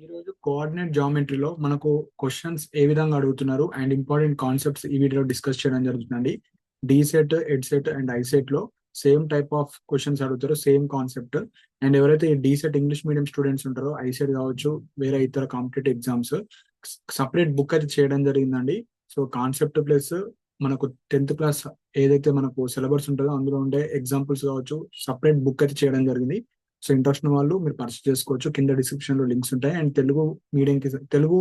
ఈరోజు కోఆర్డినేట్ జామెట్రీలో మనకు క్వశ్చన్స్ ఏ విధంగా అడుగుతున్నారు అండ్ ఇంపార్టెంట్ కాన్సెప్ట్స్ ఈ వీడియోలో డిస్కస్ చేయడం జరుగుతుందండి. D set, Ed set and I set లో సేమ్ టైప్ ఆఫ్ క్వశ్చన్స్ అడుగుతారు, సేమ్ కాన్సెప్ట్. అండ్ ఎవరైతే ఈ D set English medium students ఉంటారో, ఐ సెట్ కావచ్చు, వేరే ఇతర కాంపిటేటివ్ ఎగ్జామ్స్ సపరేట్ బుక్ అయితే చేయడం జరిగిందండి. సో కాన్సెప్ట్ ప్లస్ మనకు 10th క్లాస్ ఏదైతే మనకు సిలబస్ ఉంటుందో అందులో ఉండే ఎగ్జాంపుల్స్ కావచ్చు, సపరేట్ బుక్ అయితే చేయడం జరిగింది. సో ఇంట్రెస్ట్ ఉన్న వాళ్ళు మీరు పర్చేస్ చేసుకోవచ్చు. కింద డిస్క్రిప్షన్ లో లింక్స్ ఉంటాయి. అండ్ తెలుగు మీడియం కి, తెలుగు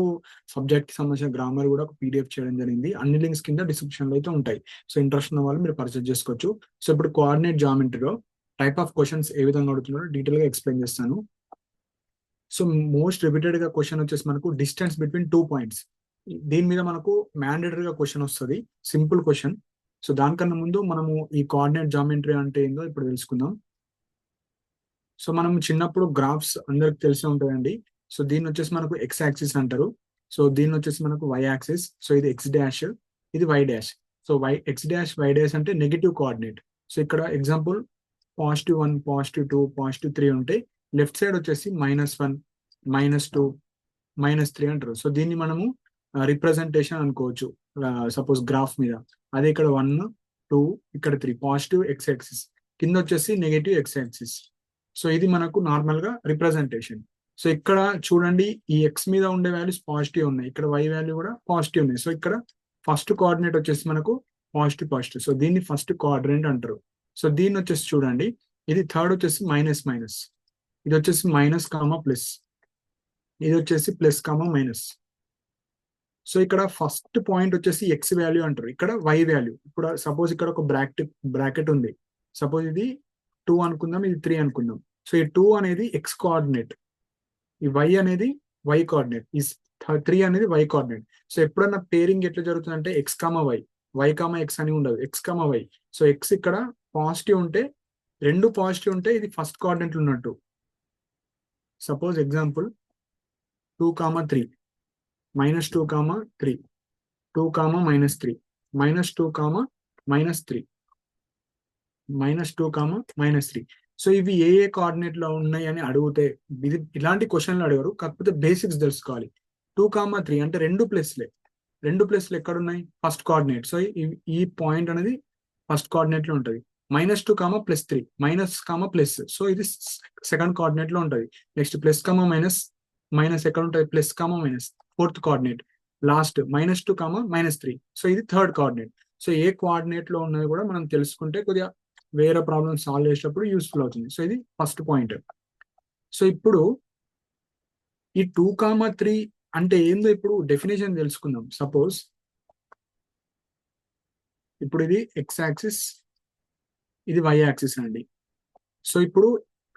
సబ్జెక్ట్ కి సంబంధించిన గ్రామర్ కూడా ఒక పీడిఎఫ్ చేయడం జరిగింది. అన్ని లింక్స్ కింద డిస్క్రిప్షన్ లో అయితే ఉంటాయి. సో ఇంట్రెస్ట్ ఉన్న వాళ్ళు మీరు పర్చేస్ చేసుకోవచ్చు. సో ఇప్పుడు కోఆర్డినేట్ జామెట్రీలో టైప్ ఆఫ్ క్వశ్చన్స్ ఏ విధంగా అడుగుతున్నారో డీటెయిల్ గా ఎక్స్ప్లెయిన్ చేస్తాను. సో మోస్ట్ రిపీటెడ్ గా క్వశ్చన్ వచ్చేసి మనకు డిస్టెన్స్ బిట్వీన్ 2 పాయింట్స్. దీని మీద మనకు మ్యాండేటరీగా క్వశ్చన్ వస్తుంది, సింపుల్ క్వశ్చన్. సో దానికన్నా ముందు మనము ఈ కోఆర్డినేట్ జామెట్రీ అంటే ఏందో ఇప్పుడు తెలుసుకుందాం. సో మనం చిన్నప్పుడు గ్రాఫ్స్ అందరికి తెలిసే ఉంటుందండి. సో దీన్ని వచ్చేసి మనకు ఎక్స్ యాక్సిస్ అంటారు. సో దీన్ని వచ్చేసి మనకు వై యాక్సిస్. సో ఇది ఎక్స్ డాష్, ఇది Y dash. So X dash Y dash అంటే నెగిటివ్ కోఆర్డినేట్. సో ఇక్కడ ఎగ్జాంపుల్ +1, +2, +3 ఉంటే లెఫ్ట్ సైడ్ వచ్చేసి -1, -2, -3 అంటారు. సో దీన్ని మనము రిప్రజెంటేషన్ అనుకోవచ్చు సపోజ్ గ్రాఫ్ మీద. అదే ఇక్కడ 1, 2, ఇక్కడ 3 పాజిటివ్ ఎక్స్ యాక్సిస్, కింద వచ్చేసి నెగిటివ్ ఎక్స్ యాక్సిస్. సో ఇది మనకు నార్మల్ గా రిప్రజెంటేషన్. సో ఇక్కడ చూడండి, ఈ ఎక్స్ మీద ఉండే వాల్యూస్ పాజిటివ్ ఉన్నాయి, ఇక్కడ వై వాల్యూ కూడా పాజిటివ్ ఉన్నాయి. సో ఇక్కడ ఫస్ట్ కోఆర్డినేట్ వచ్చేసి మనకు పాజిటివ్ పాజిటివ్. సో దీన్ని ఫస్ట్ కోఆర్డినేట్ అంటారు. సో దీన్ని వచ్చేసి చూడండి, ఇది థర్డ్ వచ్చేసి మైనస్ మైనస్, ఇది వచ్చేసి మైనస్ కామా ప్లస్, ఇది వచ్చేసి ప్లస్ కామా మైనస్. సో ఇక్కడ ఫస్ట్ పాయింట్ వచ్చేసి ఎక్స్ వాల్యూ అంటారు, ఇక్కడ వై వాల్యూ. ఇప్పుడు సపోజ్ ఇక్కడ ఒక బ్రాకెట్ ఉంది. సపోజ్ ఇది 2 అనుకుందాం, ఇది 3 అనుకుందాం. సో ఈ 2 అనేది ఎక్స్ కోఆర్డినేట్, ఈ వై అనేది వై కోఆర్డినేట్, ఈ 3 అనేది వై కోఆర్డినేట్. సో ఎప్పుడన్నా పేరింగ్ ఎట్లా జరుగుతుంది అంటే X comma Y, Y comma X అని ఉండదు, X comma Y. So X ఇక్కడ పాజిటివ్ ఉంటే, రెండు పాజిటివ్ ఉంటే ఇది ఫస్ట్ కోఆర్డినేట్ ఉన్నట్టు. Suppose example 2, 3, -2, 3, 2, -3, -2, -3, -2, -3. సో ఇవి ఏ ఏ కోఆర్డినేట్ లో ఉన్నాయి అని అడిగితే, ఇది ఇలాంటి క్వశ్చన్లు అడిగారు, కాకపోతే బేసిక్స్ తెలుసుకోవాలి. 2, 3 అంటే రెండు ప్లేస్లు ఎక్కడ ఉన్నాయి? First coordinate. సో ఈ పాయింట్ అనేది ఫస్ట్ కోఆర్డినేట్ లో ఉంటుంది. -2, +3, మైనస్ ప్లస్. సో ఇది సెకండ్ కోఆర్డినేట్ లో ఉంటుంది. నెక్స్ట్ ప్లస్ మైనస్, మైనస్ ఎక్కడ ఉంటుంది? Plus minus, fourth coordinate. Last -2, -3. So ఇది థర్డ్ కోఆర్డినేట్. సో ఏ కోఆర్డినేట్ లో ఉన్నది కూడా మనం తెలుసుకుంటే కొద్దిగా వేరే ప్రాబ్లమ్ సాల్వ్ చేసేటప్పుడు యూస్ఫుల్ అవుతుంది. సో ఇది ఫస్ట్ పాయింట్. సో ఇప్పుడు ఈ 2, 3 అంటే ఏందో ఇప్పుడు డెఫినేషన్ తెలుసుకుందాం. సపోజ్ ఇప్పుడు ఇది ఎక్స్ యాక్సిస్, ఇది వై యాక్సిస్ అండి. సో ఇప్పుడు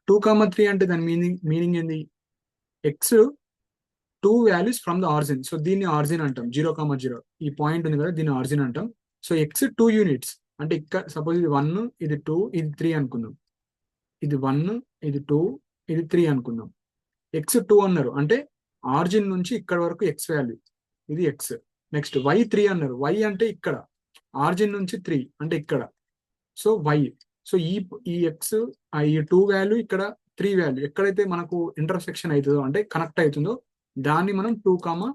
2, 3 అంటే దాని మీనింగ్ ఏంది? X 2 values from the origin. So దీన్ని ఆరిజిన్ అంటాం. 0, 0 ఈ పాయింట్ ఉంది కదా, దీన్ని ఆరిజిన్ అంటాం. సో ఎక్స్ 2 యూనిట్స్ అంటే ఇక్కడ సపోజ్ ఇది 1, ఇది 2, ఇది 3 అనుకుందాం. ఇది 1, ఇది 2, ఇది 3 అనుకుందాం. ఎక్స్ 2 అన్నారు అంటే ఆరిజిన్ నుంచి ఇక్కడ వరకు ఎక్స్ వాల్యూ, ఇది ఎక్స్. నెక్స్ట్ వై 3 అన్నారు, వై అంటే ఇక్కడ ఆరిజిన్ నుంచి 3 అంటే ఇక్కడ, సో వై. సో ఈ ఎక్స్, ఈ 2 వాల్యూ, ఇక్కడ 3 వాల్యూ ఎక్కడైతే మనకు ఇంటర్సెక్షన్ అవుతుందో అంటే కనెక్ట్ అవుతుందో దాన్ని మనం 2,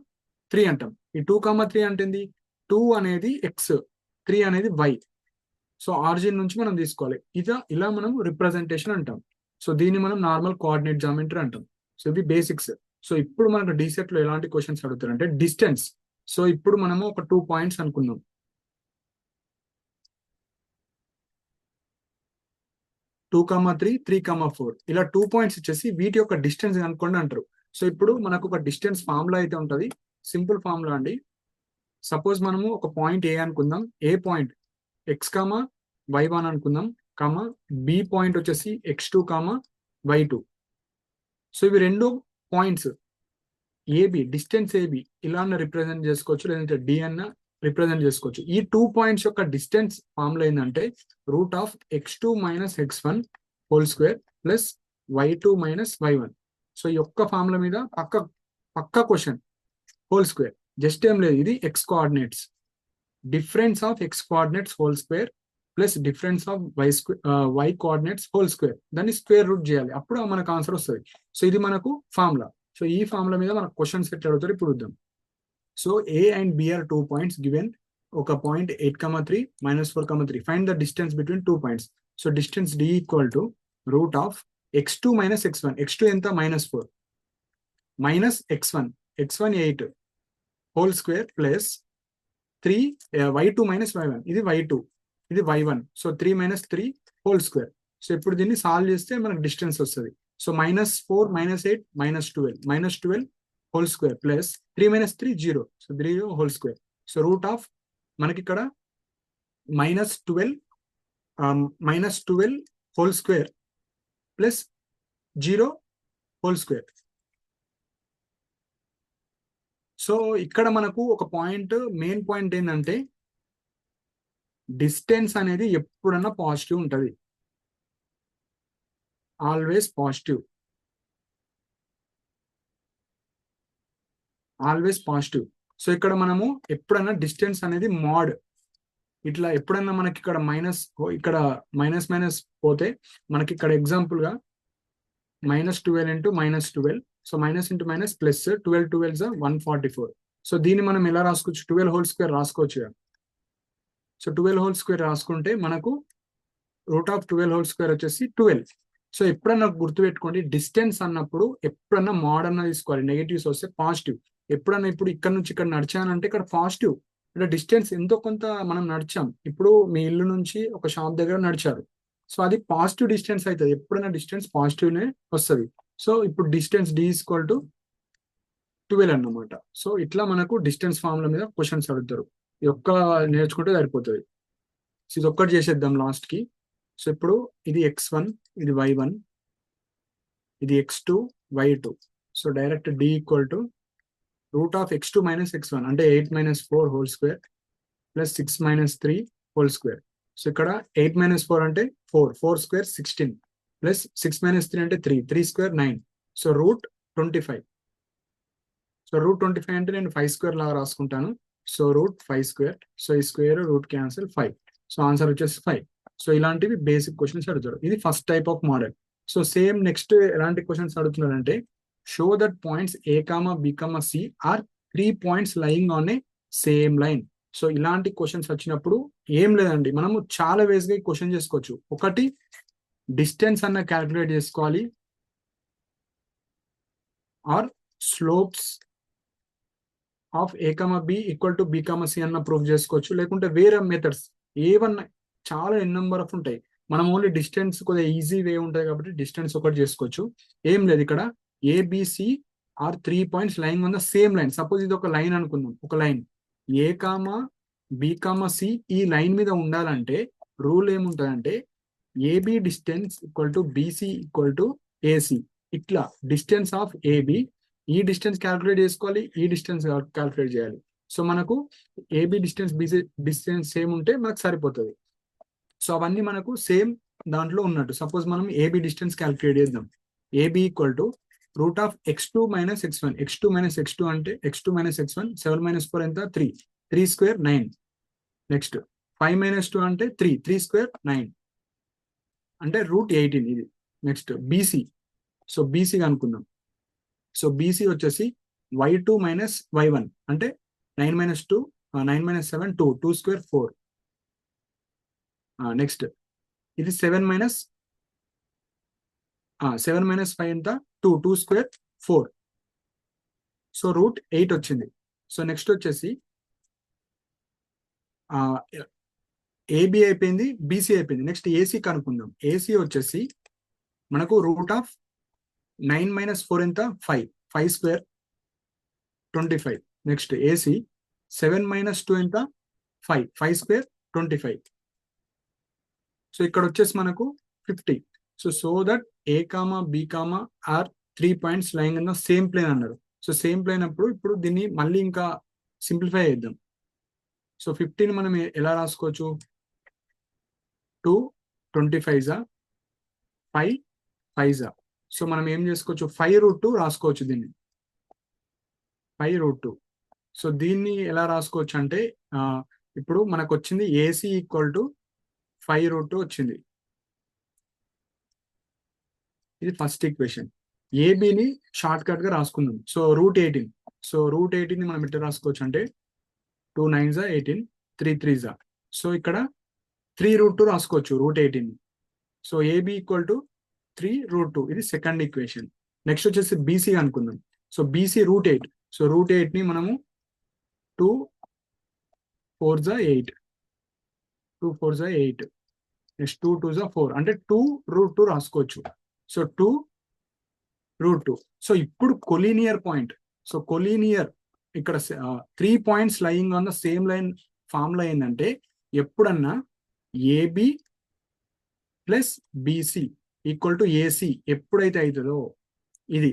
3 అంటాం. ఈ 2, 3 అంటే ఏంది? 2 అనేది ఎక్స్, 3 అనేది వై. సో ఆరిజిన్ నుంచి మనం తీసుకోవాలి. ఇలా మనం రిప్రజెంటేషన్ అంటాం. సో దీన్ని మనం నార్మల్ కోఆర్డినేట్ జామెట్రీ అంటాం. సో ఇవి బేసిక్స్. సో ఇప్పుడు మనకు డీసెట్ లో ఎలాంటి క్వశ్చన్స్ అడుగుతారు అంటే డిస్టెన్స్. సో ఇప్పుడు మనము ఒక 2 పాయింట్స్ అనుకుందాం. 2, 3, 3, 4 ఇలా 2 పాయింట్స్ ఇచ్చేసి వీటి యొక్క డిస్టెన్స్ కనుక్కోండి అంటారు. సో ఇప్పుడు మనకు ఒక డిస్టెన్స్ ఫార్ములా అయితే ఉంటుంది, సింపుల్ ఫార్ములా అండి. సపోజ్ మనము ఒక పాయింట్ ఏ అనుకుందాం. ఏ పాయింట్ ఎక్స్ y1 అనుకుందాం, బి పాయింట్ వచ్చేసి x2, y2. సో ఇవి రెండు పాయింట్స్ ఏబి, డిస్టెన్స్ ఏబి ఇలా రిప్రజెంట్ చేసుకోవచ్చు, లేదంటే డి అన్న రిప్రజెంట్ చేసుకోవచ్చు. ఈ 2 పాయింట్స్ యొక్క డిస్టెన్స్ ఫార్ములా ఏంటంటే √(x2 - x1) హోల్² plus y2 - y1. So ఈ యొక్క ఫార్ములా మీద పక్క క్వశ్చన్ హోల్², జస్ట్ ఏం లేదు, ఇది x coordinates, difference of x coordinates whole plus difference of y coordinates whole, దాన్ని స్క్వేర్ రూట్ చేయాలి, అప్పుడు మనకు ఆన్సర్ వస్తుంది. సో ఇది మనకు ఫార్ములా. సో ఈ ఫార్ములా మీద మనకు క్వశ్చన్స్ ఎట్లా అడుగుతారు ఇప్పుడు చూద్దాం. So A and B are 2 points given. ఒక point 8,3 -4,3. Find the distance between 2 points. So distance D equal to root of x2 minus x1. x2 ఎంత -4 minus x1. x1 8 whole square plus 3 y2 minus y1. ఇది y2, ఇది y1. So 3 minus 3 whole square. So ఇప్పుడు దీన్ని solve చేస్తే మనకు distance వస్తుంది. So -4 -8 -12 whole square plus 3 minus 3 0. So 3 whole square. So root of మనకి ఇక్కడ -12 whole square plus 0 whole square. So ఇక్కడ మనకు ఒక పాయింట్, మెయిన్ పాయింట్ ఏంటంటే డిస్టెన్స్ అనేది ఎప్పుడన్నా పాజిటివ్ ఉంటుంది, always positive, always positive. So ఇక్కడ మనము ఎప్పుడన్నా డిస్టెన్స్ అనేది మాడ్ ఇట్లా ఎప్పుడన్నా మనకి ఇక్కడ ఇక్కడ మైనస్ పోతే మనకి ఇక్కడ ఎగ్జాంపుల్ గా -12 into -12. So minus into minus plus 12 12 144. So దీన్ని మనం ఎలా రాసుకోవచ్చు, 12 హోల్ స్క్వేర్ రాసుకోవచ్చు కదా. సో 12 హోల్ స్క్వేర్ రాసుకుంటే మనకు రూట్ ఆఫ్ 12 హోల్ స్క్వేర్ వచ్చేసి 12. సో ఎప్పుడన్నా గుర్తుపెట్టుకోండి, డిస్టెన్స్ అన్నప్పుడు ఎప్పుడన్నా మాడ్ అన్న తీసుకోవాలి, నెగిటివ్స్ వస్తే పాజిటివ్. ఎప్పుడన్నా ఇప్పుడు ఇక్కడ నుంచి ఇక్కడ నడిచానంటే ఇక్కడ పాజిటివ్, ఇక్కడ డిస్టెన్స్ ఎంతో కొంత మనం నడిచాం. ఇప్పుడు మీ ఇల్లు నుంచి ఒక షాప్ దగ్గర నడిచారు, సో అది పాజిటివ్ డిస్టెన్స్ అవుతుంది. ఎప్పుడైనా డిస్టెన్స్ పాజిటివ్నే వస్తుంది. సో ఇప్పుడు డిస్టెన్స్ D ఈక్వల్ టు 12 అన్నమాట. సో ఇట్లా మనకు డిస్టెన్స్ ఫార్ములా మీద క్వశ్చన్స్ అడుగుతారు. ఇది ఒక్క నేర్చుకుంటే సరిపోతుంది. సో ఇది ఒక్కటి చేసేద్దాం లాస్ట్ కి. సో ఇప్పుడు ఇది x1, ఇది y1, ఇది x2 y2. So direct D equal to root of x2 minus x1 అంటే 8 - 4 whole square plus 6 - 3 whole square. So ఇక్కడ 8 - 4 అంటే 4 స్క్వేర్ 16 ప్లస్ 6 - 3 అంటే 3 square 9. So root 25. So root 25 అంటే నేను 5 స్క్వేర్ లాగా రాసుకుంటాను. So root 5 square. సో ఈ square root cancel 5. So answer వచ్చేసి 5. సో ఇలాంటివి బేసిక్ క్వశ్చన్స్ అడుగుతారు. ఇది first type of model. So same next ఎలాంటి క్వశ్చన్స్ అడుగుతున్నారంటే show that points A, B, C are 3 points lying on a same line. So ఇలాంటి questions వచ్చినప్పుడు ఏం లేదండి, మనము చాలా వేస్ గా క్వశ్చన్ చేసుకోవచ్చు. ఒకటి డిస్టెన్స్ అన్న క్యాల్కులేట్ చేసుకోవాలి, or slopes of A, B equal to B, C అన్న ప్రూఫ్ చేసుకోవచ్చు. లేకుంటే వేరే మెథడ్స్ ఏవన్నా చాలా నెంబర్ ఆఫ్ ఉంటాయి. మనం ఓన్లీ డిస్టెన్స్ కొద్దిగా ఈజీ వే ఉంటుంది కాబట్టి డిస్టెన్స్ ఒకటి చేసుకోవచ్చు. ఏం లేదు, ఇక్కడ ABC are 3 points line on the same line. Suppose ఇది ఒక లైన్ అనుకుందాం, ఒక లైన్ A, B, C ఈ లైన్ మీద ఉండాలంటే రూల్ ఏముంటుందంటే AB distance equal to BC equal to AC. ఇట్లా డిస్టెన్స్ ఆఫ్ AB, ఈ డిస్టెన్స్ క్యాల్కులేట్ చేసుకోవాలి, ఈ డిస్టెన్స్ క్యాల్కులేట్ చేయాలి. సో మనకు AB distance BC distance same ఉంటే మనకు సరిపోతుంది. సో అవన్నీ మనకు సేమ్ దాంట్లో ఉన్నట్టు. సపోజ్ మనం AB డిస్టెన్స్ క్యాల్కులేట్ చేద్దాం. AB equal to root of x2 - x1. x2 - x2 అంటే x2 - x1 7 - 4 ఎంత 3 స్క్వేర్ 9. నెక్స్ట్ 5 - 2 అంటే 3 స్క్వేర్ 9 అంటే రూట్ 18 ఇది. Next BC. సో BC అనుకుందాం. సో BC వచ్చేసి y2 - y1 అంటే 9 - 2 9 - 7 2 స్క్వేర్ 4. నెక్స్ట్ ఇది 7 - 5 ఎంత 2 స్క్వేర్ 4. సో రూట్ 8 వచ్చింది. సో నెక్స్ట్ వచ్చేసి AB అయిపోయింది, BC అయిపోయింది. నెక్స్ట్ AC కనుక్కుందాం. AC వచ్చేసి మనకు రూట్ ఆఫ్ 9 - 4 ఎంత 5 స్క్వేర్ 25. నెక్స్ట్ AC 7 - 2 ఎంత 5 స్క్వేర్ 25. సో ఇక్కడ వచ్చేసి మనకు 50. So that A, B, are 3 points line in the same plane అన్నారు. సో సేమ్ ప్లేన్ అప్పుడు ఇప్పుడు దీన్ని మళ్ళీ ఇంకా సింప్లిఫై చేద్దాం. సో 15 మనం ఎలా రాసుకోవచ్చు, 2 25 5 5. సో మనం ఏం చేసుకోవచ్చు, 5√2 రాసుకోవచ్చు దీన్ని, 5√2. సో దీన్ని ఎలా రాసుకోవచ్చు అంటే ఇప్పుడు మనకు వచ్చింది AC ఈక్వల్ టు 5√2 వచ్చింది. ఇది ఫస్ట్ ఈక్వేషన్. ఏబిని షార్ట్ కట్ గా రాసుకుందాం. సో √18. సో √18 ని మనం ఎట్లా రాసుకోవచ్చు అంటే 2 9s 18, 3 3s. సో ఇక్కడ 3√2 రాసుకోవచ్చు √18 ని. So AB equal to 3√2. ఇది సెకండ్ ఈక్వేషన్. నెక్స్ట్ వచ్చేసి బీసీ అనుకుందాం. So BC √8. సో √8 ని మనము 2 4s 8, 2 4s 8, నెక్స్ట్ 2 2s 4 అంటే 2√2 రాసుకోవచ్చు. సో 2√2. సో ఇప్పుడు కొలీనియర్ పాయింట్. సో కొలీనియర్ ఇక్కడ 3 points lying on the same line formula ఏంటంటే ఎప్పుడన్నా AB plus BC equal to AC ఎప్పుడైతే అవుతుందో ఇది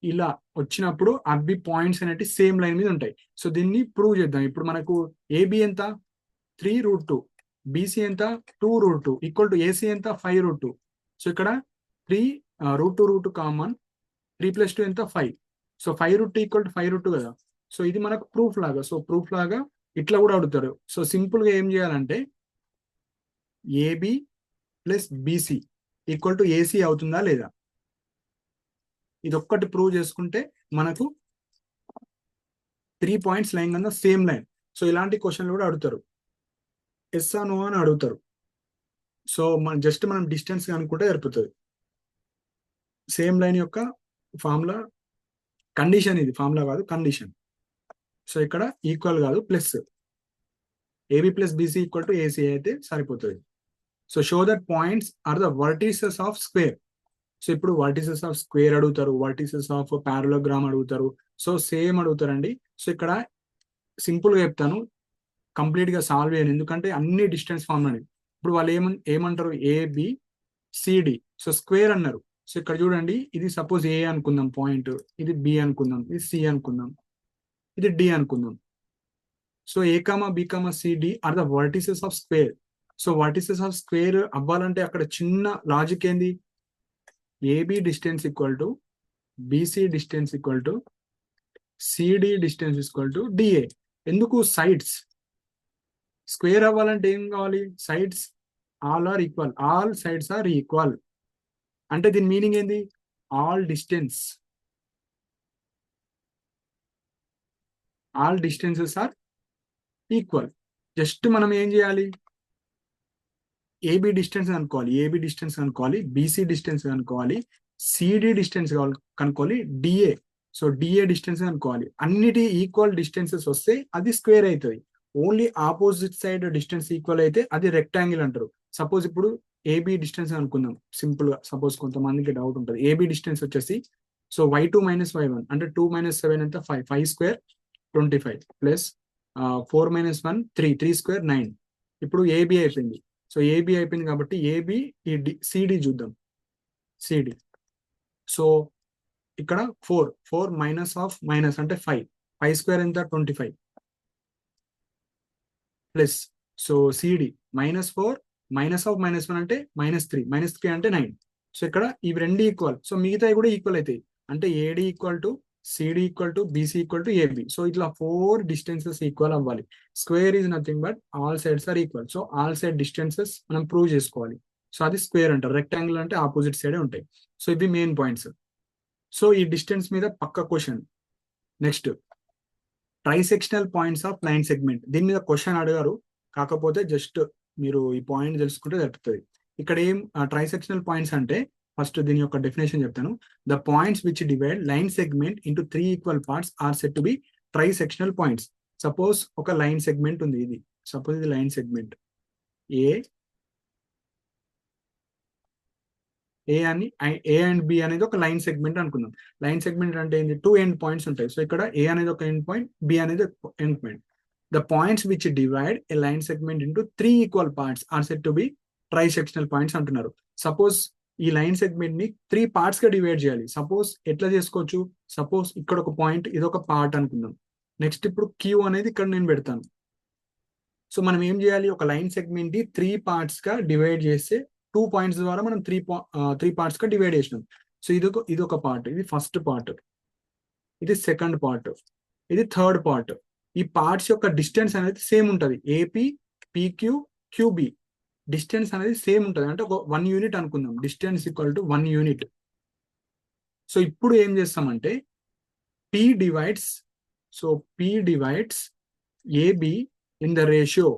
ఇలా వచ్చినప్పుడు అవి పాయింట్స్ అనేవి సేమ్ లైన్ మీద ఉంటాయి. సో దీన్ని ప్రూవ్ చేద్దాం. ఇప్పుడు మనకు ఏబి ఎంత 3√2, బీసీ ఎంత 2√2 ఈక్వల్ టు ఏసీ ఎంత 5√2. సో ఇక్కడ 3√2 కామన్, 3 + 2 ఎంత 5. సో 5√2 ఈక్వల్ టు 5√2 కదా. సో ఇది మనకు ప్రూఫ్ లాగా. సో ప్రూఫ్ లాగా ఇట్లా కూడా అడుగుతారు. సో సింపుల్ గా ఏం చేయాలంటే AB plus BC equal to AC అవుతుందా లేదా, ఇది ఒక్కటి ప్రూవ్ చేసుకుంటే మనకు 3 points లైన్ కన్నా సేమ్ లైన్. సో ఇలాంటి క్వశ్చన్లు కూడా అడుగుతారు. ఎస్ ఆ నో అని అడుగుతారు. సో జస్ట్ మనం డిస్టెన్స్ అనుకుంటే సరిపోతుంది. సేమ్ లైన్ యొక్క ఫార్ములా కండిషన్, ఇది ఫార్ములా కాదు కండిషన్. సో ఇక్కడ ఈక్వల్ కాదు plus, AB plus BC equal to AC అయితే సరిపోతుంది. So show that points are the vertices of square. So ఇప్పుడు వర్టిసెస్ ఆఫ్ స్క్వేర్ అడుగుతారు, వర్టిసెస్ ఆఫ్ పారలోగ్రామ్ అడుగుతారు. సో సేమ్ అడుగుతారండి. సో ఇక్కడ సింపుల్ గా చెప్తాను, కంప్లీట్ గా సాల్వ్ చేయను ఎందుకంటే అన్ని డిస్టెన్స్ ఫార్మ్ అని. ఇప్పుడు వాళ్ళు ఏమంటారు ఏబి సిడి. సో స్క్వేర్ అన్నారు. సో ఇక్కడ చూడండి, ఇది సపోజ్ ఏ అనుకుందాం పాయింట్, ఇది బి అనుకుందాం, ఇది సి అనుకుందాం, ఇది డి అనుకుందాం. So A comma B comma CD are the vertices of square. So vertices of square అవ్వాలంటే అక్కడ చిన్న లాజిక్ ఏంది, AB distance equal to BC distance equal to CD distance equal to DA. ఎందుకు sides square అవ్వాలంటే ఏం కావాలి, sides all are equal, all sides are equal. అంటే దీని మీనింగ్ ఏంది, all distances are equal. Just మనం ఏం చేయాలి, ఏబి డిస్టెన్స్ కనుక్కోవాలి, బీసీ డిస్టెన్స్ కనుక్కోవాలి, సిడి డిస్టెన్స్ కనుక్కోవాలి, డిఏ. సో డిఏ డిస్టెన్స్ కనుక్కోవాలి. అన్నిటి ఈక్వల్ డిస్టెన్సెస్ వస్తే అది స్క్వేర్ అవుతుంది. Only opposite side distance equal అయితే అది రెక్టాంగిల్ అంటారు. సపోజ్ ఇప్పుడు ఏబి డిస్టెన్స్ అనుకుందాం సింపుల్ గా. సపోజ్ కొంతమందికి డౌట్ ఉంటుంది, ఏబి డిస్టెన్స్ వచ్చేసి సో y2 - y1 అంటే 2 - 7 ఎంత 5, 5² 25 ప్లస్ 4 - 1 3, 3² 9. ఇప్పుడు ఏబి అయిపోయింది. సో ఏబి అయిపోయింది కాబట్టి ఏబి ఈ సిడి చూద్దాం, సిడి. సో ఇక్కడ 4 మైనస్ ఆఫ్ మైనస్ అంటే 5, 5² ఎంత 25 plus so CD -4 minus of -1 అంటే -3, -3 అంటే 9. సో ఇక్కడ ఇవి రెండు ఈక్వల్. సో మిగతావి కూడా ఈక్వల్ అవుతాయి. అంటే AD equal to CD equal to BC equal to AB. So ఇట్లా 4 డిస్టెన్సెస్ ఈక్వల్ అవ్వాలి. Square is nothing but all sides are equal. So all side distances మనం ప్రూవ్ చేసుకోవాలి. సో అది స్క్వేర్ అంటారు. రెక్టాంగిల్ అంటే ఆపోజిట్ సైడే ఉంటాయి. సో ఇవి మెయిన్ పాయింట్స్. సో ఈ డిస్టెన్స్ మీద పక్క question. Next trisectional points of line segment. దీని మీద క్వశ్చన్ అడిగారు, కాకపోతే జస్ట్ మీరు ఈ పాయింట్ తెలుసుకుంటే సరిపోతుంది. ఇక్కడ ఏం ట్రైసెక్షనల్ పాయింట్స్ అంటే ఫస్ట్ దీని యొక్క డెఫినేషన్ చెప్తాను. The points which divide line segment into 3 equal parts are said to be trisectional points. Suppose ఒక లైన్ సెగ్మెంట్ ఉంది, ఇది సపోజ్ ఇది line segment A and B అనేది ఒక లైన్ సెగ్మెంట్ అనుకుందాం. లైన్ సెగ్మెంట్ అంటే ఏంటి, 2 ఎండ్ పాయింట్స్ ఉంటాయి. సో ఇక్కడ ఏ అనేది ఒక ఎండ్ పాయింట్, బి అనేది end point. The points which divide a line segment into 3 equal parts are said to be trisectional points అంటున్నారు. సపోజ్ ఈ లైన్ సెగ్మెంట్ ని 3 parts గా డివైడ్ చేయాలి. సపోజ్ ఎట్లా చేసుకోవచ్చు, సపోజ్ ఇక్కడ ఒక పాయింట్, ఇది ఒక పార్ట్ అనుకుందాం. నెక్స్ట్ ఇప్పుడు క్యూ అనేది ఇక్కడ నేను పెడతాను. సో మనం ఏం చేయాలి, ఒక లైన్ సెగ్మెంట్ ని 3 parts గా డివైడ్ చేస్తే 2 points ద్వారా మనం 3 parts గా డివైడ్ చేసినాం. సో ఇది ఒక పార్ట్, ఇది ఫస్ట్ పార్ట్, ఇది సెకండ్ పార్ట్, ఇది థర్డ్ పార్ట్. ఈ పార్ట్స్ యొక్క డిస్టెన్స్ అనేది సేమ్ ఉంటుంది. ఏపీ పిక్యూ క్యూబి డిస్టెన్స్ అనేది సేమ్ ఉంటుంది. అంటే ఒక 1 unit అనుకుందాం. Distance equal to 1 unit. So ఇప్పుడు ఏం చేస్తామంటే P divides, so P divides AB in the ratio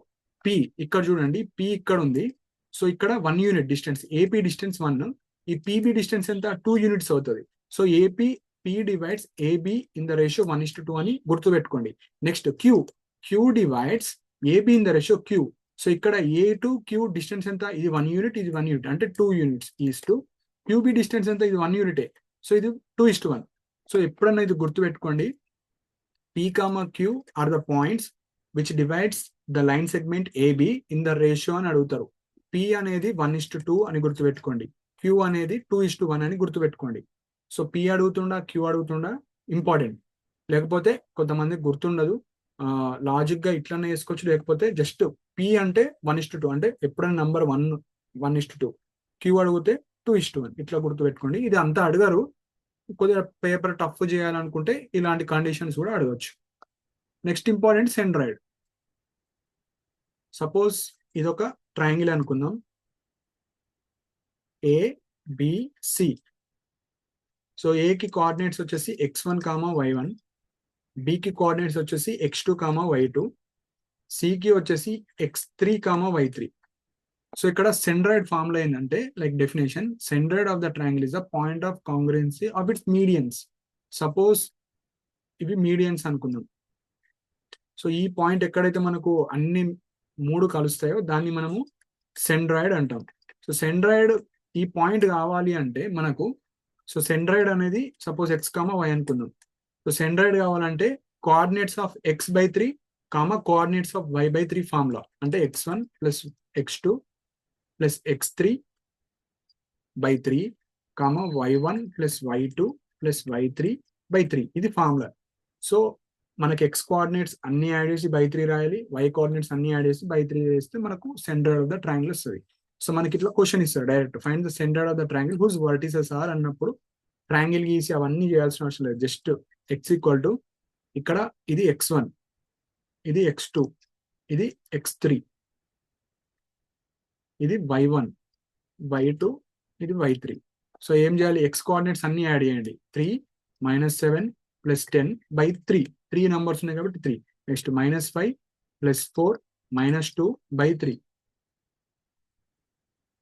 P. ఇక్కడ చూడండి P ఇక్కడ ఉంది, సో ఇక్కడ 1 యూనిట్ డిస్టెన్స్, ఏపీ డిస్టెన్స్ 1, ఈ పిబి డిస్టెన్స్ ఎంత 2 యూనిట్స్ అవుతుంది. So AP P divides AB in the ratio 1:2 అని గుర్తుపెట్టుకోండి. Next Q divides AB in the ratio Q. So ఇక్కడ ఏ టు క్యూ డిస్టెన్స్ ఎంత, ఇది 1 యూనిట్, ఇది 1 యూనిట్, అంటే 2 యూనిట్స్ ఈస్ టు క్యూబీ డిస్టెన్స్ ఎంత, ఇది 1 యూనిటే, సో ఇది 2:1. సో ఎప్పుడన్నా ఇది గుర్తుపెట్టుకోండి, P, Q are the points which divides the line segment AB in the ratio అని అడుగుతారు. P అనేది 1:2 అని గుర్తుపెట్టుకోండి, Q అనేది 2:1 అని గుర్తుపెట్టుకోండి. సో P అడుగుతుండా, Q అడుగుతుండా, ఇంపార్టెంట్. లేకపోతే కొంతమంది గుర్తుండదు, లాజిక్ గా ఇట్లనే వేసుకోవచ్చు, లేకపోతే జస్ట్ P అంటే 1:2, అంటే ఎప్పుడైనా నంబర్ 1:2, Q అడిగితే 2:1, ఇట్లా గుర్తుపెట్టుకోండి. ఇది అంతా అడగరు, కొద్దిగా పేపర్ టఫ్ చేయాలనుకుంటే ఇలాంటి కండిషన్స్ కూడా అడగచ్చు. Next important centroid. సపోజ్ ఇది ఒక ట్రయాంగిల్ అనుకుందాం, ABC. సో ఏకి కోఆర్డినేట్స్ వచ్చేసి x1, y1, బికి కోఆర్డినేట్స్ వచ్చేసి x2, y2, సికి వచ్చేసి x3, y3. సో ఇక్కడ సెంట్రాయిడ్ ఫార్ములా ఏంటంటే, like definition, centroid of the triangle is the point of congruency of its medians. Suppose ఇవి మీడియన్స్ అనుకుందాం. సో ఈ పాయింట్ ఎక్కడైతే మనకు అన్ని 3 కలుస్తాయో దాన్ని మనము సెంట్రాయిడ్ అంటాం. సో సెంట్రాయిడ్ ఈ పాయింట్ కావాలి అంటే మనకు, సో సెంట్రాయిడ్ అనేది సపోజ్ x, y అనుకుందాం. సో సెంట్రాయిడ్ కావాలంటే coordinates of x/3, coordinates of y/3 formula, అంటే x1 plus x2 plus x3/3, y1 plus y2 plus y3/3, ఇది ఫార్ములా. సో మనకి x కోఆర్డినేట్స్ అన్ని యాడ్ చేసి 3 రాయాలి, y కోఆర్డినేట్స్ అన్ని యాడ్ చేసి 3 వేస్తే మనకు సెంట్రాయిడ్ ఆఫ్ ద ట్రయాంగిల్ వస్తుంది. సో మనకి ఇట్లా క్వశ్చన్ ఇస్తారు direct, find the centroid of the triangle whose vertices are అన్నప్పుడు ట్రయాంగిల్ గీసి అవన్నీ చేయాల్సిన అవసరం లేదు. జస్ట్ x ఈక్వల్ టు, ఇక్కడ ఇది x1, ఇది x2, ఇది x3, ఇది y1, y2, ఇది y3. సో ఏం చేయాలి, x కోఆర్డినేట్స్ అన్ని యాడ్ చేయండి, 3 -7 ప్లస్ 10/3, 3 నంబర్స్ ఉన్నాయి కాబట్టి 3. Next -5 plus 4 -2/3.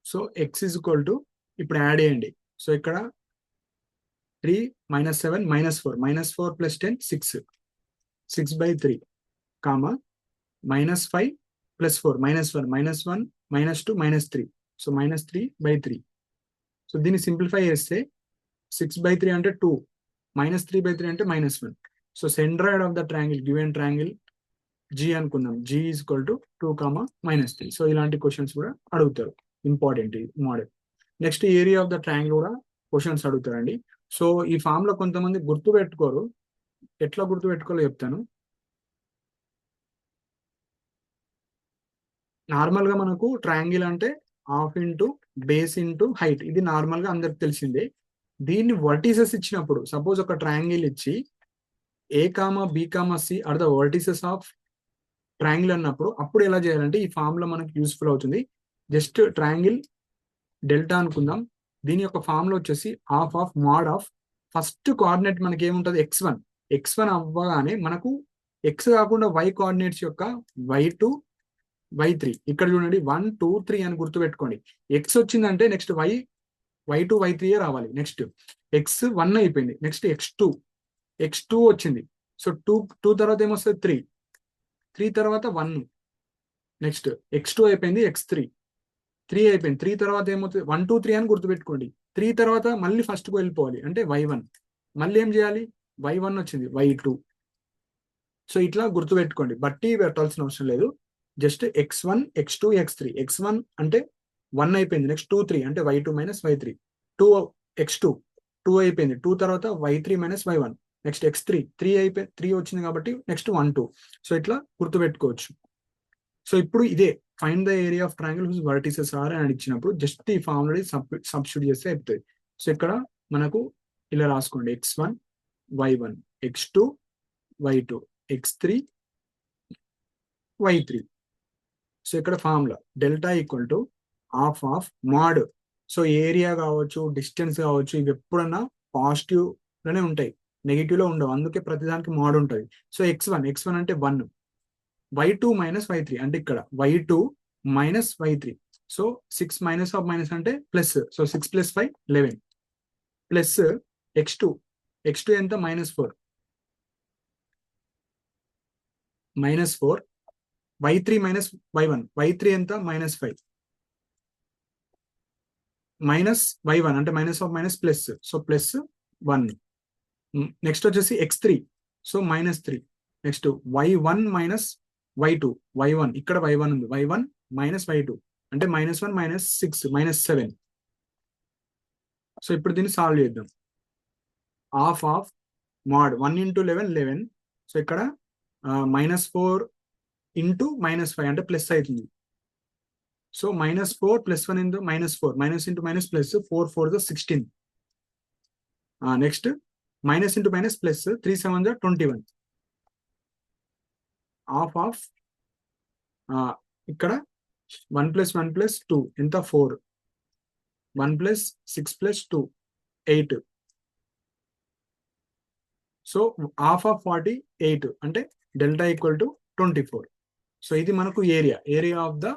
So x is equal to, ఇప్పుడు యాడ్ చేయండి. సో ఇక్కడ 3 -7 -4, -4 ప్లస్ 10 6, 6/3, -5 ప్లస్ 4 -1, -1 -2 -3, సో -3/3. సో దీన్ని సింప్లిఫై చేస్తే 6/3 అంటే 2, -3/3 అంటే -1. So centroid of the triangle, given triangle G అనుకుందాం, G is equal to 2, -3. So ఇలాంటి క్వశ్చన్స్ కూడా అడుగుతారు, ఇంపార్టెంట్ ఈ model. Next area of the triangle కూడా క్వశ్చన్స్ అడుగుతారండి. సో ఈ ఫామ్ లో కొంతమంది గుర్తు పెట్టుకోరు, ఎట్లా గుర్తు పెట్టుకోవాలో చెప్తాను. నార్మల్ గా మనకు ట్రయాంగిల్ అంటే half into base into height, ఇది నార్మల్ గా అందరికి తెలిసిందే. దీన్ని వర్టిసెస్ ఇచ్చినప్పుడు, సపోజ్ ఒక ట్రయాంగిల్ ఇచ్చి A, B, C are the vertices of triangle అన్నప్పుడు, అప్పుడు ఎలా చేయాలంటే ఈ ఫార్ములా మనకు యూస్ఫుల్ అవుతుంది. జస్ట్ ట్రయాంగిల్ డెల్టా అనుకుందాం, దీని యొక్క ఫార్ములా వచ్చేసి half of mode of, first coordinate మనకి ఏముంటుంది x1 అవ్వగానే మనకు x కాకుండా y కోఆర్డినేట్స్ యొక్క y2, y3, ఇక్కడ చూడండి 1 2 3 అని గుర్తుపెట్టుకోండి. x వచ్చిందంటే నెక్స్ట్ y2 y3 రావాలి. నెక్స్ట్ x1 అయిపోయింది, నెక్స్ట్ x2 వచ్చింది. సో 2 తర్వాత ఏమొస్తుంది 3 తర్వాత 1, నెక్స్ట్ x2 అయిపోయింది, x3 అయిపోయింది, 3 తర్వాత ఏమవుతుంది 1 2 3 అని గుర్తుపెట్టుకోండి. 3 తర్వాత మళ్ళీ ఫస్ట్ కు వెళ్ళిపోవాలి, అంటే y1, మళ్ళీ ఏం చేయాలి, y1 వచ్చింది, y2. సో ఇట్లా గుర్తుపెట్టుకోండి, బట్టి పెట్టాల్సిన అవసరం లేదు. Just x1 x2 x3, x1 అంటే 1 అయిపోయింది, నెక్స్ట్ 2 3 అంటే y2 - y3, x2 2 అయిపోయింది, 2 తర్వాత y3 - y1, నెక్స్ట్ x3 3 వచ్చింది కాబట్టి నెక్స్ట్ 1 2. సో ఇట్లా గుర్తుపెట్టుకోవచ్చు. సో ఇప్పుడు ఇదే find the area of triangle whose vertices are అని ఇచ్చినప్పుడు జస్ట్ ఈ ఫార్ములా సబ్స్టిట్యూట్ చేస్తే అయిపోతుంది. సో ఇక్కడ మనకు ఇలా రాసుకోండి, x1 y1, x2 y2, x3 y3. So ఇక్కడ formula delta equal to half of mode. So area కావచ్చు, డిస్టెన్స్ కావచ్చు, ఇవి ఎప్పుడన్నా పాజిటివ్ లోనే ఉంటాయి, నెగిటివ్ లో ఉండవు, అందుకే ప్రతిదానికి మోడ్ ఉంటుంది. సో x1 అంటే 1, y2 మైనస్ y3 అంటే ఇక్కడ y2 minus y3. So 6 minus of minus అంటే ప్లస్, సో 6 + 5 11 ప్లస్ x2 ఎంత -4 y3 మైనస్ y1 ఎంత -5 మైనస్ y1 అంటే minus of minus plus, so +1. Next వచ్చేసి x3, so -3. Next y1 minus y2 y1 ఇక్కడ y1 ఉంది, y1 minus y2 అంటే -1 -6 -7. So ఇప్పుడు దీన్ని సాల్వ్ చేద్దాం. Half of mode 1 × 11 11. సో ఇక్కడ -4 × -5 అంటే ప్లస్ అవుతుంది. So -4 + 1 into -4 minus into minus plus 4 4 16. Next minus into minus plus 3 7 21. Half of ఇక్కడ 1 + 1 + 2 ఎంత 4, 1 + 6 + 2 8. సో హాఫ్ ఆఫ్ 48 అంటే డెల్టా = 24. సో ఇది మనకు area of the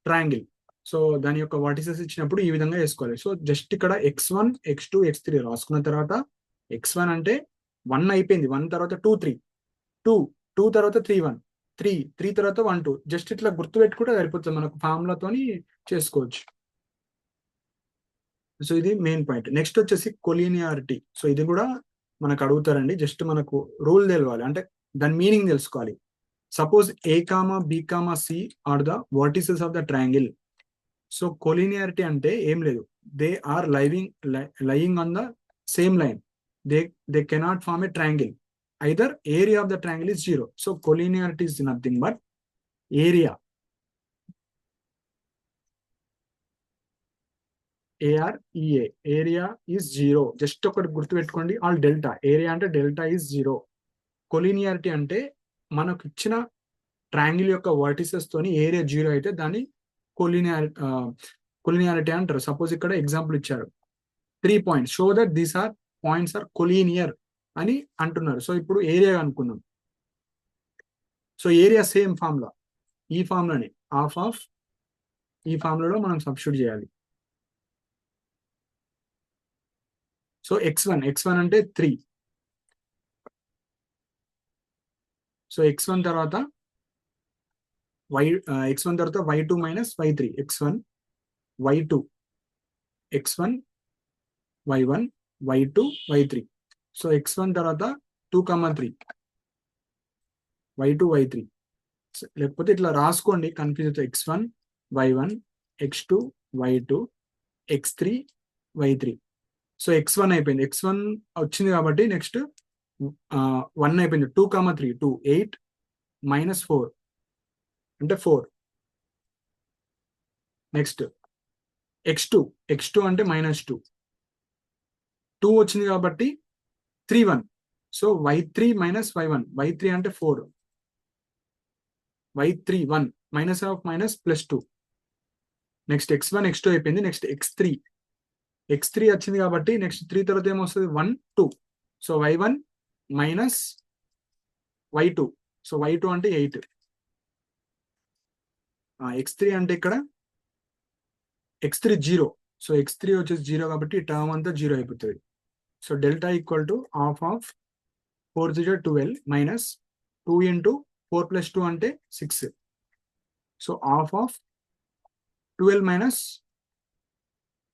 triangle. So దాని యొక్క వర్టిసెస్ ఇచ్చినప్పుడు ఈ విధంగా వేసుకోవాలి. సో జస్ట్ ఇక్కడ x1 x2 x3 రాసుకున్న తర్వాత x1 అంటే 1 అయిపోయింది, 1 తర్వాత 2 3 2 2 తర్వాత 3 1 3 3 తర్వాత 1 2 జస్ట్ ఇట్లా గుర్తు పెట్టుకుంటే సరిపోతుంది, మనకు ఫార్ములాతోని చేసుకోవచ్చు. సో ఇది మెయిన్ పాయింట్. నెక్స్ట్ వచ్చేసి కొలీనియారిటీ. సో ఇది కూడా మనకు అడుగుతారండి, జస్ట్ మనకు రూల్ తెలవాలి, అంటే దాని మీనింగ్ తెలుసుకోవాలి. Suppose A, B, C are the vertices of the triangle. So collinearity అంటే ఏం లేదు, they are lying on the same line, they cannot form a triangle, either area of the triangle is 0. So collinearity is nothing but area, AREA, area is 0. Just ఒకటి గుర్తుపెట్టుకోండి, all delta, area అంటే delta is 0. Collinearity అంటే మనకు ఇచ్చిన triangle యొక్క vertices తోని area 0 అయితే దాన్ని కొలీనియారిటీ అంటారు. సపోజ్ ఇక్కడ ఎగ్జాంపుల్ ఇచ్చారు 3 points, show that these points are collinear అని అంటున్నారు. సో ఇప్పుడు ఏరియా అనుకుందాం. సో ఏరియా సేమ్ ఫార్ములా, ఈ ఫార్ములాని హాఫ్ ఆఫ్ ఈ ఫార్ములాలో మనం సబ్స్టిట్యూట్ చేయాలి. సో x1 అంటే 3. సో x1 తర్వాత y2 minus y3 x1 y2 x1 y1 y2 y3. So x1 తర్వాత 2 3 y2 y3. లేకపోతే ఇట్లా రాసుకోండి, కన్ఫ్యూజ్ అవుతుంది. x1 y1 x2 y2 x3 y3. So x1 అయిపోయింది, x1 వచ్చింది కాబట్టి నెక్స్ట్ 1 అయిపోయింది, 2 3 2 8 -4 అంటే 4. నెక్స్ట్ x2 అంటే -2 2 వచ్చింది కాబట్టి 3 1. So y3 minus y1 y3 అంటే 4 y3 1 minus of minus +2. Next x1 x2 అయిపోయింది. నెక్స్ట్ x3 వచ్చింది కాబట్టి నెక్స్ట్ 3 తర్వాత ఏమొస్తుంది 1 2. So y1 minus y2, so y2 అంటే 8. x3 అంటే ఇక్కడ x3 0. సో x3 వచ్చేసి 0 కాబట్టి టర్మ్ అంతా 0 అయిపోతుంది. So delta = half of 4 0 12 minus 2 × 4 + 2 అంటే 6. So half of 12 minus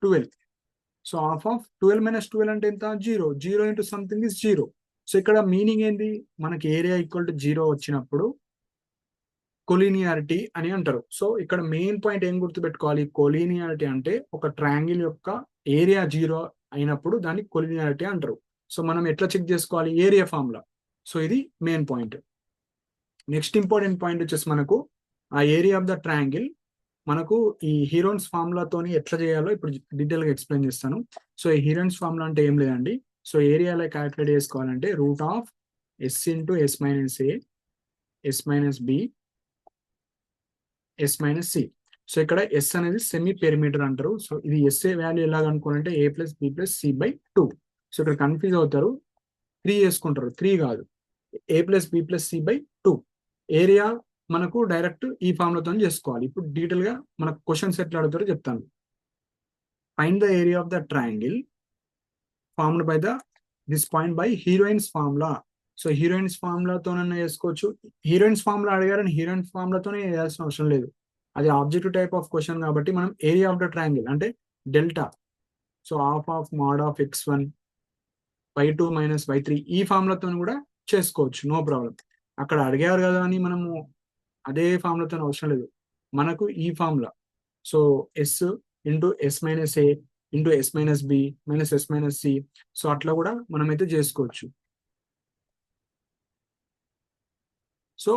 12. So half of 12 minus 12 అంటే ఎంత 0 0 × సంథింగ్ ఇస్ 0. సో ఇక్కడ మీనింగ్ ఏంది, మనకి ఏరియా = 0 వచ్చినప్పుడు కొలీనియారిటీ అని అంటారు. సో ఇక్కడ మెయిన్ పాయింట్ ఏం గుర్తుపెట్టుకోవాలి, కొలీనియారిటీ అంటే ఒక ట్రయాంగిల్ యొక్క ఏరియా 0 అయినప్పుడు దాన్ని కొలీనియారిటీ అంటారు. సో మనం ఎట్లా చెక్ చేసుకోవాలి, ఏరియా ఫార్ములా. సో ఇది main point. Next important point వచ్చేసి మనకు ఆ ఏరియా ఆఫ్ ద ట్రయాంగిల్ మనకు ఈ హీరోన్స్ ఫార్ములాతోని ఎట్లా చేయాలో ఇప్పుడు డీటెయిల్ గా ఎక్స్ప్లెయిన్ చేస్తాను. సో ఈ హీరోన్స్ ఫార్ములా అంటే ఏం లేదండి, సో ఏరియా ఎలా క్యాలిక్యులేట్ చేసుకోవాలంటే √S × S - A S - B S - C. So ఇక్కడ S అనేది సెమీ పెరిమీటర్ అంటారు. సో ఇది SA వాల్యూ ఎలాగ అనుకోవాలంటే A + B + C/2. సో ఇక్కడ కన్ఫ్యూజ్ అవుతారు, 3 వేసుకుంటారు. 3 కాదు, a+b+c/2. ఏరియా మనకు డైరెక్ట్ ఈ ఫార్ములాతో చేసుకోవాలి. ఇప్పుడు డీటెయిల్ గా మనకు క్వశ్చన్స్ ఎట్లా అడుగుతారో చెప్తాను. Find the area of the triangle formed by this point by Heron's formula. So Heron's ఫార్ములాతోనన్నా చేసుకోవచ్చు. హీరోయిన్స్ ఫార్ములా అడిగారని హీరోయిన్స్ ఫార్ములాతోనే వేయాల్సిన అవసరం లేదు. అది ఆబ్జెక్టివ్ టైప్ ఆఫ్ క్వశ్చన్ కాబట్టి మనం ఏరియా ఆఫ్ ద ట్రయాంగిల్ అంటే delta, so half of mode of x1 y2 minus y3 ఈ ఫార్ములాతో కూడా చేసుకోవచ్చు, నో ప్రాబ్లం. అక్కడ అడిగారు కదా అని మనము అదే ఫార్ములాతో అవసరం లేదు. మనకు ఈ formula, so s into s minus a into s minus b minus s minus c, so అట్లా కూడా మనమైతే చేసుకోవచ్చు. సో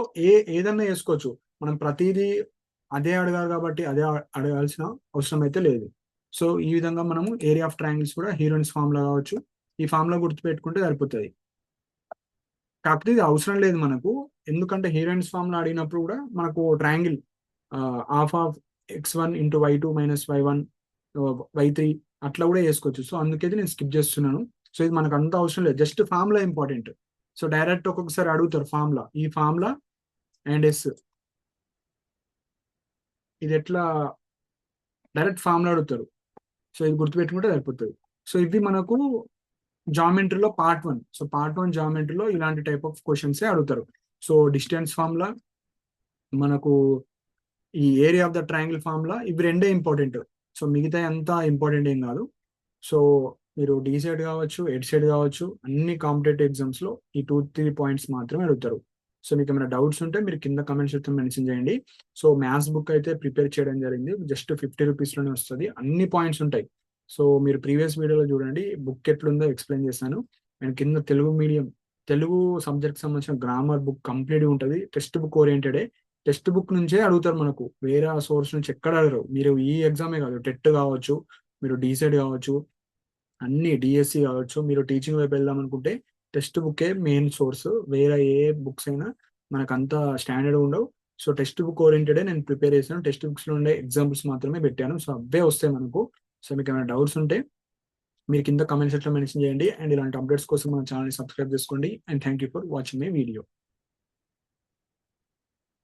ఏదన్నా వేసుకోవచ్చు. మనం ప్రతిదీ అదే అడగాలి కాబట్టి అదే అడగాల్సిన అవసరం అయితే లేదు. సో ఈ విధంగా మనము ఏరియా ఆఫ్ ట్రయాంగిల్స్ కూడా హీరోయిన్స్ ఫార్ములా కావచ్చు, ఈ ఫార్ములా గుర్తుపెట్టుకుంటే సరిపోతుంది. కాకపోతే ఇది అవసరం లేదు మనకు, ఎందుకంటే హీరోయిన్స్ ఫార్ములా అడిగినప్పుడు కూడా మనకు triangle half of x1 into y2 minus y1 y3 అట్లా కూడా వేసుకోవచ్చు. సో అందుకైతే నేను స్కిప్ చేస్తున్నాను. సో ఇది మనకు అంత అవసరం లేదు, just formula important. So direct ఒక్కొక్కసారి అడుగుతారు ఫార్ములా, ఈ ఫార్ములా అండ్ ఎస్, ఇది ఎట్లా డైరెక్ట్ ఫార్ములా అడుగుతారు. సో ఇది గుర్తుపెట్టుకుంటే సరిపోతుంది. సో ఇది మనకు జామెట్రీలో పార్ట్ 1. సో పార్ట్ 1 జామెట్రీలో ఇలాంటి టైప్ ఆఫ్ క్వశ్చన్స్ అడుగుతారు. సో డిస్టెన్స్ ఫార్ములా, మనకు ఈ area of the triangle formula, ఇవి రెండే ఇంపార్టెంట్. సో మిగతా అంతా ఇంపార్టెంట్ ఏం కాదు. సో మీరు డి సెట్ కావచ్చు, ఎడ్ సెట్ కావచ్చు, అన్ని కాంపిటేటివ్ ఎగ్జామ్స్ లో ఈ 2-3 పాయింట్స్ మాత్రమే అడుగుతారు. సో మీకు ఏమైనా డౌట్స్ ఉంటే మీరు కింద కమెంట్ సెక్షన్ మెన్షన్ చేయండి. సో మ్యాథ్స్ బుక్ అయితే ప్రిపేర్ చేయడం జరిగింది, జస్ట్ 50 రూపీస్ లోనే వస్తుంది, అన్ని పాయింట్స్ ఉంటాయి. సో మీరు ప్రీవియస్ వీడియోలో చూడండి, బుక్ ఎట్లుందో ఎక్స్ప్లెయిన్ చేశాను. అండ్ కింద తెలుగు మీడియం, తెలుగు సబ్జెక్ట్ సంబంధించిన గ్రామర్ బుక్ కంప్లీట్ ఉంటుంది, టెక్స్ట్ బుక్ ఓరియంటెడే. టెక్స్ట్ బుక్ నుంచే అడుగుతారు మనకు, వేరే సోర్స్ నుంచి ఎక్కడ అడగరు. మీరు ఈ ఎగ్జామే కాదు, టెట్ కావచ్చు, మీరు డీసెట్ కావచ్చు, అన్ని డిఎస్సి కావచ్చు, మీరు టీచింగ్ వైపు వెళ్దాం అనుకుంటే టెక్స్ట్ బుక్కే మెయిన్ సోర్స్. వేరే ఏ బుక్స్ అయినా మనకు అంత స్టాండర్డ్ ఉండవు. సో టెక్స్ట్ బుక్ ఓరియంటెడే నేను ప్రిపేర్ చేశాను, టెక్స్ట్ బుక్స్ లో ఉండే ఎగ్జాంపుల్స్ మాత్రమే పెట్టాను. సో అవే వస్తాయి మనకు. సో మీకు ఏమైనా డౌట్స్ ఉంటే మీరు కింద కమెంట్ సెక్షన్ లో మెన్షన్ చేయండి. అండ్ ఇలాంటి అప్డేట్స్ కోసం మన ఛానల్ సబ్స్క్రైబ్ చేసుకోండి. And thank you for watching my video.